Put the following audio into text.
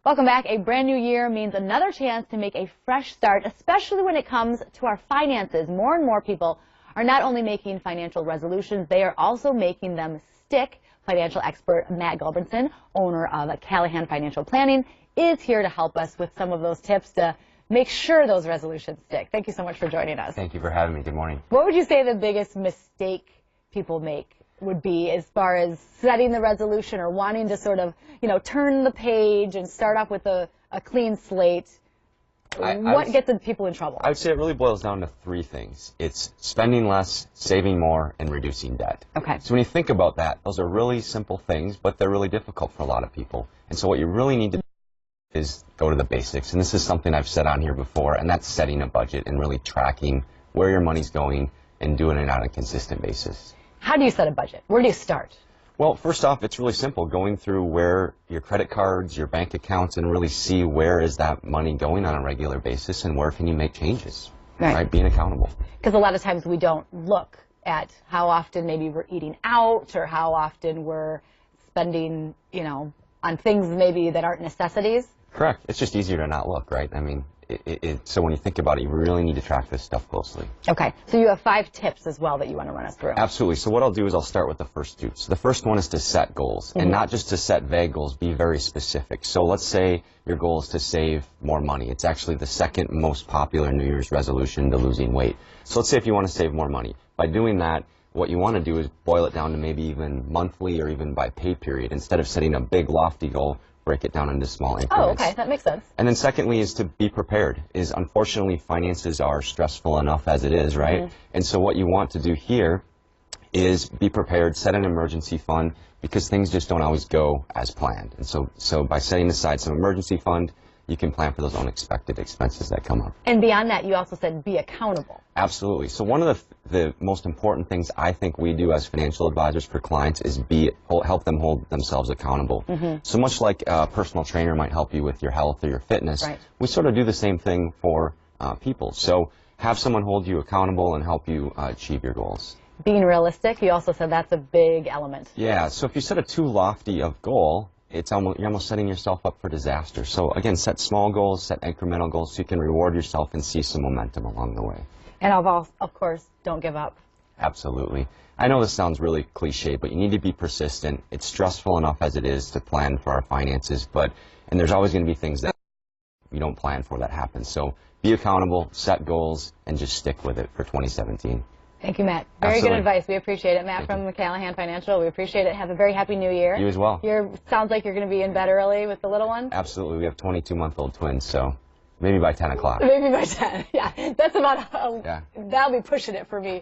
Welcome back. A brand new year means another chance to make a fresh start, especially when it comes to our finances. More and more people are not only making financial resolutions, they are also making them stick. Financial expert Matt Gulbransen, owner of Callahan Financial Planning, is here to help us with some of those tips to make sure those resolutions stick. Thank you so much for joining us. Thank you for having me. Good morning. What would you say the biggest mistake people make would be as far as setting the resolution or wanting to sort of, turn the page and start off with a clean slate? What gets people in trouble? I would say it really boils down to three things. It's spending less, saving more, and reducing debt. Okay. So when you think about that, those are really simple things, but they're really difficult for a lot of people. And so what you really need to do is go to the basics. And this is something I've said on here before, and that's setting a budget and really tracking where your money's going and doing it on a consistent basis. How do you set a budget? Where do you start? Well, first off, it's really simple. Going through where your credit cards, your bank accounts, and really see where is that money going on a regular basis and where can you make changes, right? Being accountable. Because a lot of times we don't look at how often maybe we're eating out or how often we're spending, on things maybe that aren't necessities. Correct. It's just easier to not look, right? I mean, so when you think about it, you really need to track this stuff closely. Okay. So you have 5 tips as well that you want to run us through. Absolutely. So what I'll do is I'll start with the first 2. So the first one is to set goals, and not just to set vague goals, be very specific. So let's say your goal is to save more money. It's actually the second most popular New Year's resolution to losing weight. So let's say if you want to save more money. By doing that, what you want to do is boil it down to maybe even monthly or even by pay period. Instead of setting a big lofty goal, break it down into small increments. Oh, okay. That makes sense. And then secondly is to be prepared. Unfortunately, finances are stressful enough as it is, right? And so what you want to do here is be prepared, set an emergency fund, because things just don't always go as planned. And so by setting aside some emergency fund, you can plan for those unexpected expenses that come up. And beyond that, you also said be accountable. Absolutely. So one of the most important things I think we do as financial advisors for clients is help them hold themselves accountable. So much like a personal trainer might help you with your health or your fitness, we sort of do the same thing for people. So have someone hold you accountable and help you achieve your goals. Being realistic, you also said that's a big element. Yeah. So if you set a too lofty of goal, you're almost setting yourself up for disaster. So again, set small goals, set incremental goals so you can reward yourself and see some momentum along the way. And of course, don't give up. Absolutely. I know this sounds really cliche, but you need to be persistent. It's stressful enough as it is to plan for our finances, and there's always going to be things that you don't plan for that happen. So be accountable, set goals, and just stick with it for 2017. Thank you, Matt. Very good advice. We appreciate it. Matt from Callahan Financial, we appreciate it. Have a very happy new year. You as well. Sounds like you're going to be in bed early with the little one. Absolutely. We have 22-month-old twins, so maybe by 10 o'clock. Maybe by 10. Yeah, that's about, that'll be pushing it for me.